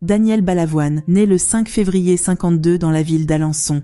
Daniel Balavoine, né le 5 février 52 dans la ville d'Alençon.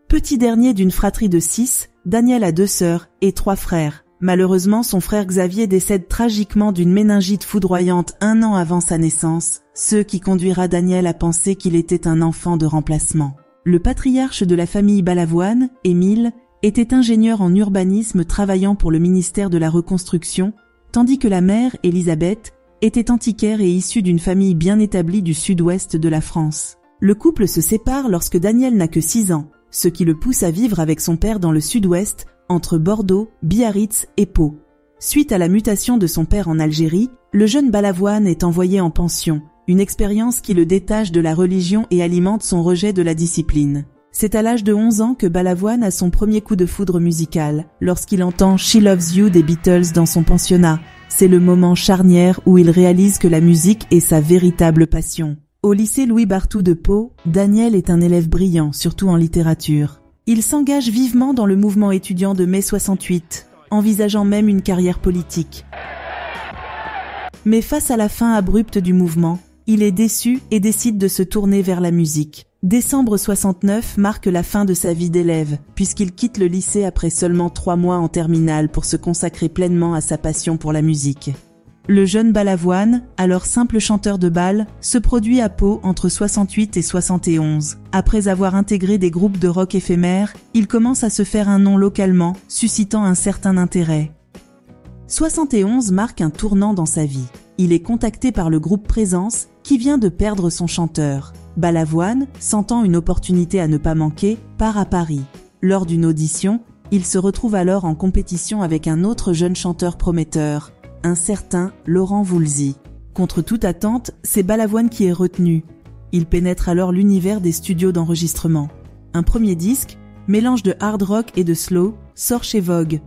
Petit dernier d'une fratrie de 6, Daniel a 2 sœurs et 3 frères. Malheureusement, son frère Xavier décède tragiquement d'une méningite foudroyante 1 an avant sa naissance, ce qui conduira Daniel à penser qu'il était un enfant de remplacement. Le patriarche de la famille Balavoine, Émile, était ingénieur en urbanisme travaillant pour le ministère de la Reconstruction, tandis que la mère, Élisabeth, était antiquaire et issue d'une famille bien établie du sud-ouest de la France. Le couple se sépare lorsque Daniel n'a que 6 ans, ce qui le pousse à vivre avec son père dans le sud-ouest, entre Bordeaux, Biarritz et Pau. Suite à la mutation de son père en Algérie, le jeune Balavoine est envoyé en pension, une expérience qui le détache de la religion et alimente son rejet de la discipline. C'est à l'âge de 11 ans que Balavoine a son premier coup de foudre musical, lorsqu'il entend « She Loves You » des Beatles dans son pensionnat. C'est le moment charnière où il réalise que la musique est sa véritable passion. Au lycée Louis Barthou de Pau, Daniel est un élève brillant, surtout en littérature. Il s'engage vivement dans le mouvement étudiant de mai 68, envisageant même une carrière politique. Mais face à la fin abrupte du mouvement, il est déçu et décide de se tourner vers la musique. Décembre 69 marque la fin de sa vie d'élève, puisqu'il quitte le lycée après seulement 3 mois en terminale pour se consacrer pleinement à sa passion pour la musique. Le jeune Balavoine, alors simple chanteur de bal, se produit à Pau entre 68 et 71. Après avoir intégré des groupes de rock éphémères, il commence à se faire un nom localement, suscitant un certain intérêt. 71 marque un tournant dans sa vie. Il est contacté par le groupe Présence, qui vient de perdre son chanteur. Balavoine, sentant une opportunité à ne pas manquer, part à Paris. Lors d'une audition, il se retrouve alors en compétition avec un autre jeune chanteur prometteur, un certain Laurent Voulzy. Contre toute attente, c'est Balavoine qui est retenu. Il pénètre alors l'univers des studios d'enregistrement. Un premier disque, mélange de hard rock et de slow, sort chez Vogue.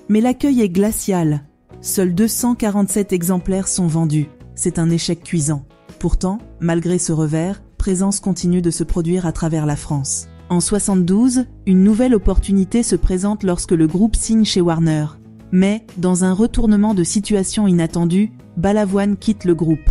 Mais l'accueil est glacial. Seuls 247 exemplaires sont vendus. C'est un échec cuisant. Pourtant, malgré ce revers, Présence continue de se produire à travers la France. En 72, une nouvelle opportunité se présente lorsque le groupe signe chez Warner. Mais, dans un retournement de situation inattendu, Balavoine quitte le groupe.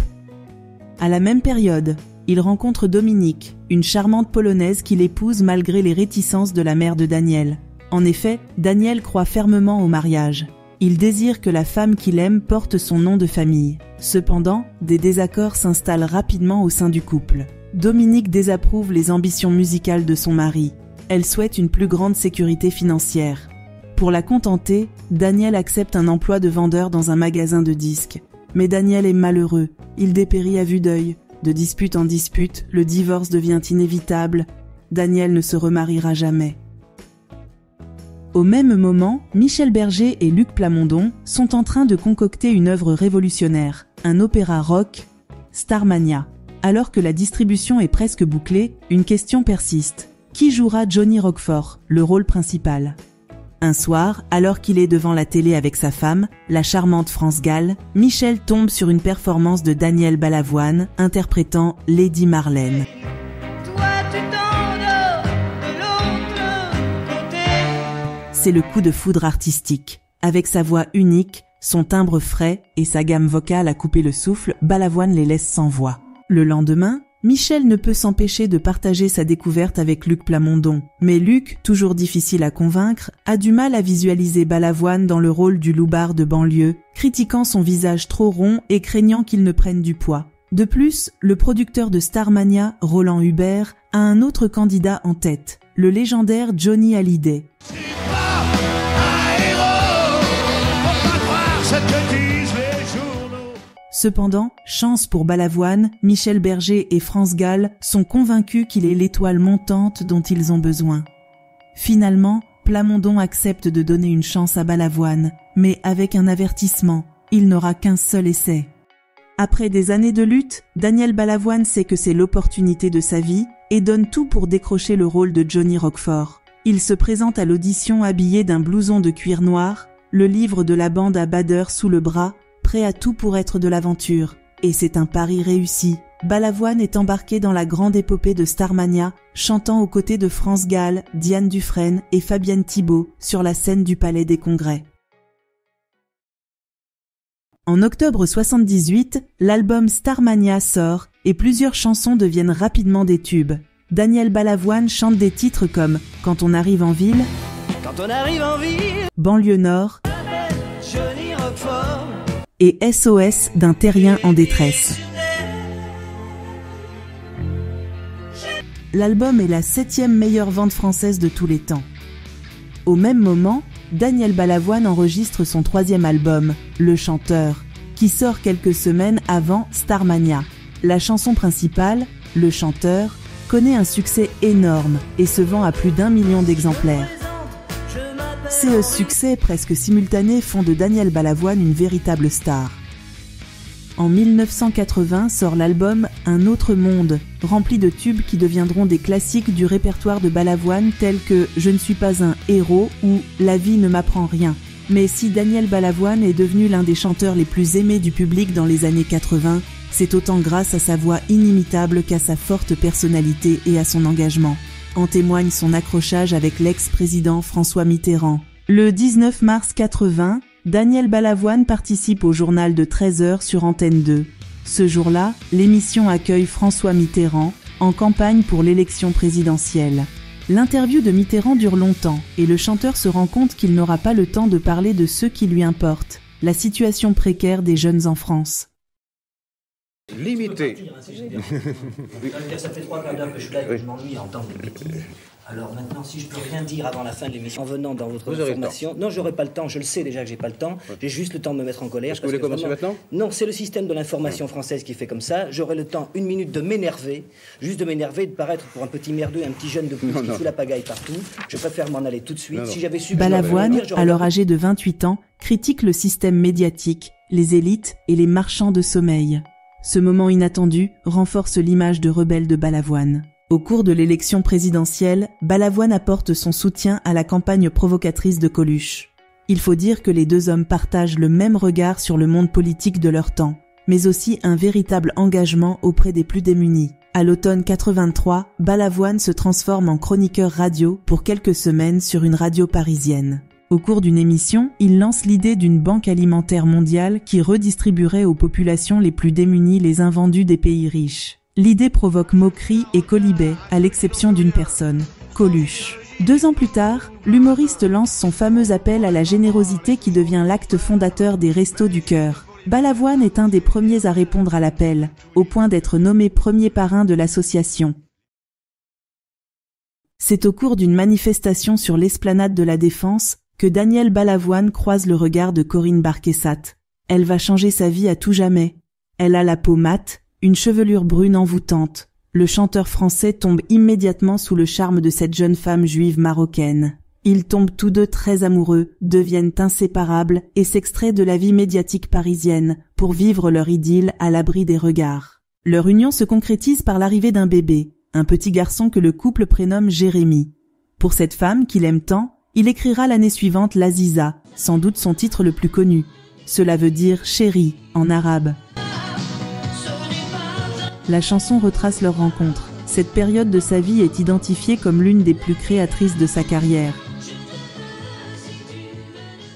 À la même période, il rencontre Dominique, une charmante Polonaise qu'il épouse malgré les réticences de la mère de Daniel. En effet, Daniel croit fermement au mariage. Il désire que la femme qu'il aime porte son nom de famille. Cependant, des désaccords s'installent rapidement au sein du couple. Dominique désapprouve les ambitions musicales de son mari. Elle souhaite une plus grande sécurité financière. Pour la contenter, Daniel accepte un emploi de vendeur dans un magasin de disques. Mais Daniel est malheureux, il dépérit à vue d'œil. De dispute en dispute, le divorce devient inévitable. Daniel ne se remariera jamais. Au même moment, Michel Berger et Luc Plamondon sont en train de concocter une œuvre révolutionnaire, un opéra rock, Starmania. Alors que la distribution est presque bouclée, une question persiste. Qui jouera Johnny Roquefort, le rôle principal ? Un soir, alors qu'il est devant la télé avec sa femme, la charmante France Gall, Michel tombe sur une performance de Daniel Balavoine interprétant Lady Marlène. Toi, tu t'endors de l'autre côté. C'est le coup de foudre artistique. Avec sa voix unique, son timbre frais et sa gamme vocale à couper le souffle, Balavoine les laisse sans voix. Le lendemain, Michel ne peut s'empêcher de partager sa découverte avec Luc Plamondon. Mais Luc, toujours difficile à convaincre, a du mal à visualiser Balavoine dans le rôle du loupard de banlieue, critiquant son visage trop rond et craignant qu'il ne prenne du poids. De plus, le producteur de Starmania, Roland Hubert, a un autre candidat en tête, le légendaire Johnny Hallyday. Cependant, chance pour Balavoine, Michel Berger et France Gall sont convaincus qu'il est l'étoile montante dont ils ont besoin. Finalement, Plamondon accepte de donner une chance à Balavoine, mais avec un avertissement, il n'aura qu'un seul essai. Après des années de lutte, Daniel Balavoine sait que c'est l'opportunité de sa vie et donne tout pour décrocher le rôle de Johnny Roquefort. Il se présente à l'audition habillé d'un blouson de cuir noir, le livre de la bande à Bader sous le bras, prêt à tout pour être de l'aventure. Et c'est un pari réussi. Balavoine est embarqué dans la grande épopée de Starmania, chantant aux côtés de France Gall, Diane Dufresne et Fabienne Thibault sur la scène du Palais des Congrès. En octobre 78, l'album Starmania sort et plusieurs chansons deviennent rapidement des tubes. Daniel Balavoine chante des titres comme « Quand on arrive en ville »,« Quand on arrive en ville, Banlieue Nord » Johnny Roquefort. et SOS d'un terrien en détresse. L'album est la 7e meilleure vente française de tous les temps. Au même moment, Daniel Balavoine enregistre son 3e album, Le Chanteur, qui sort quelques semaines avant Starmania. La chanson principale, Le Chanteur, connaît un succès énorme et se vend à plus d'1 million d'exemplaires. Ces succès presque simultanés font de Daniel Balavoine une véritable star. En 1980 sort l'album Un autre monde, rempli de tubes qui deviendront des classiques du répertoire de Balavoine tels que Je ne suis pas un héros ou La vie ne m'apprend rien. Mais si Daniel Balavoine est devenu l'un des chanteurs les plus aimés du public dans les années 80, c'est autant grâce à sa voix inimitable qu'à sa forte personnalité et à son engagement. En témoigne son accrochage avec l'ex-président François Mitterrand. Le 19 mars 80, Daniel Balavoine participe au journal de 13h sur Antenne 2. Ce jour-là, l'émission accueille François Mitterrand, en campagne pour l'élection présidentielle. L'interview de Mitterrand dure longtemps, et le chanteur se rend compte qu'il n'aura pas le temps de parler de ce qui lui importe, la situation précaire des jeunes en France. Limité. Ça fait 3 quarts d'heure que je suis là et que je m'ennuie à entendre des bêtises. Alors maintenant, si je peux rien dire avant la fin de l'émission, en venant dans votre formation, non, j'aurai pas le temps, je le sais déjà que j'ai pas le temps, j'ai juste le temps de me mettre en colère. Est-ce que vous voulez commencer maintenant ? Non, c'est le système de l'information française qui fait comme ça. J'aurai le temps, 1 minute, de m'énerver, juste de m'énerver, de paraître pour un petit merdeux, un petit jeune de plus qui fout la pagaille partout. Je préfère m'en aller tout de suite. Si j'avais su Balavoine, alors âgé de 28 ans, critique le système médiatique, les élites et les marchands de sommeil. Ce moment inattendu renforce l'image de rebelle de Balavoine. Au cours de l'élection présidentielle, Balavoine apporte son soutien à la campagne provocatrice de Coluche. Il faut dire que les deux hommes partagent le même regard sur le monde politique de leur temps, mais aussi un véritable engagement auprès des plus démunis. À l'automne 83, Balavoine se transforme en chroniqueur radio pour quelques semaines sur une radio parisienne. Au cours d'une émission, il lance l'idée d'une banque alimentaire mondiale qui redistribuerait aux populations les plus démunies les invendus des pays riches. L'idée provoque moquerie et quolibets, à l'exception d'une personne, Coluche. 2 ans plus tard, l'humoriste lance son fameux appel à la générosité qui devient l'acte fondateur des Restos du Cœur. Balavoine est un des premiers à répondre à l'appel, au point d'être nommé premier parrain de l'association. C'est au cours d'une manifestation sur l'esplanade de la Défense que Daniel Balavoine croise le regard de Corinne Barquessat. Elle va changer sa vie à tout jamais. Elle a la peau mate, une chevelure brune envoûtante. Le chanteur français tombe immédiatement sous le charme de cette jeune femme juive marocaine. Ils tombent tous deux très amoureux, deviennent inséparables et s'extraient de la vie médiatique parisienne pour vivre leur idylle à l'abri des regards. Leur union se concrétise par l'arrivée d'un bébé, un petit garçon que le couple prénomme Jérémy. Pour cette femme qu'il aime tant, il écrira l'année suivante l'Aziza, sans doute son titre le plus connu. Cela veut dire « chérie » en arabe. La chanson retrace leur rencontre. Cette période de sa vie est identifiée comme l'une des plus créatrices de sa carrière.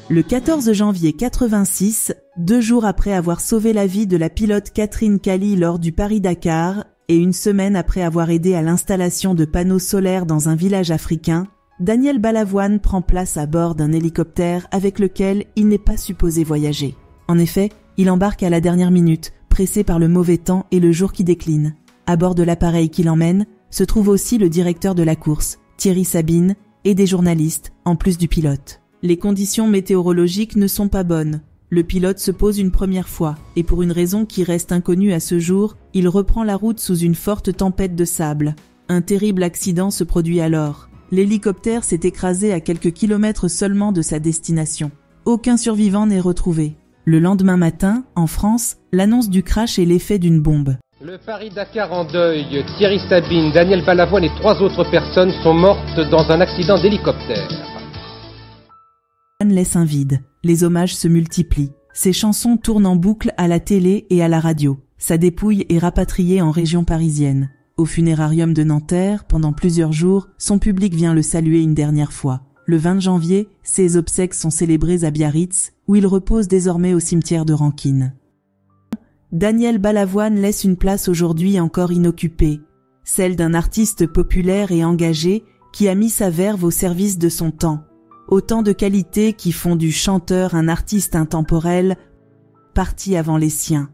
Le 14 janvier 86, 2 jours après avoir sauvé la vie de la pilote Catherine Cali lors du Paris-Dakar, et 1 semaine après avoir aidé à l'installation de panneaux solaires dans un village africain, Daniel Balavoine prend place à bord d'un hélicoptère avec lequel il n'est pas supposé voyager. En effet, il embarque à la dernière minute, pressé par le mauvais temps et le jour qui décline. À bord de l'appareil qui l'emmène, se trouve aussi le directeur de la course, Thierry Sabine, et des journalistes, en plus du pilote. Les conditions météorologiques ne sont pas bonnes. Le pilote se pose une première fois, et pour une raison qui reste inconnue à ce jour, il reprend la route sous une forte tempête de sable. Un terrible accident se produit alors. L'hélicoptère s'est écrasé à quelques kilomètres seulement de sa destination. Aucun survivant n'est retrouvé. Le lendemain matin, en France, l'annonce du crash est l'effet d'une bombe. Le Paris-Dakar en deuil, Thierry Sabine, Daniel Balavoine et 3 autres personnes sont mortes dans un accident d'hélicoptère. Anne laisse un vide. Les hommages se multiplient. Ses chansons tournent en boucle à la télé et à la radio. Sa dépouille est rapatriée en région parisienne. Au funérarium de Nanterre, pendant plusieurs jours, son public vient le saluer une dernière fois. Le 20 janvier, ses obsèques sont célébrées à Biarritz, où il repose désormais au cimetière de Rankine. Daniel Balavoine laisse une place aujourd'hui encore inoccupée, celle d'un artiste populaire et engagé qui a mis sa verve au service de son temps. Autant de qualités qui font du chanteur un artiste intemporel, parti avant les siens.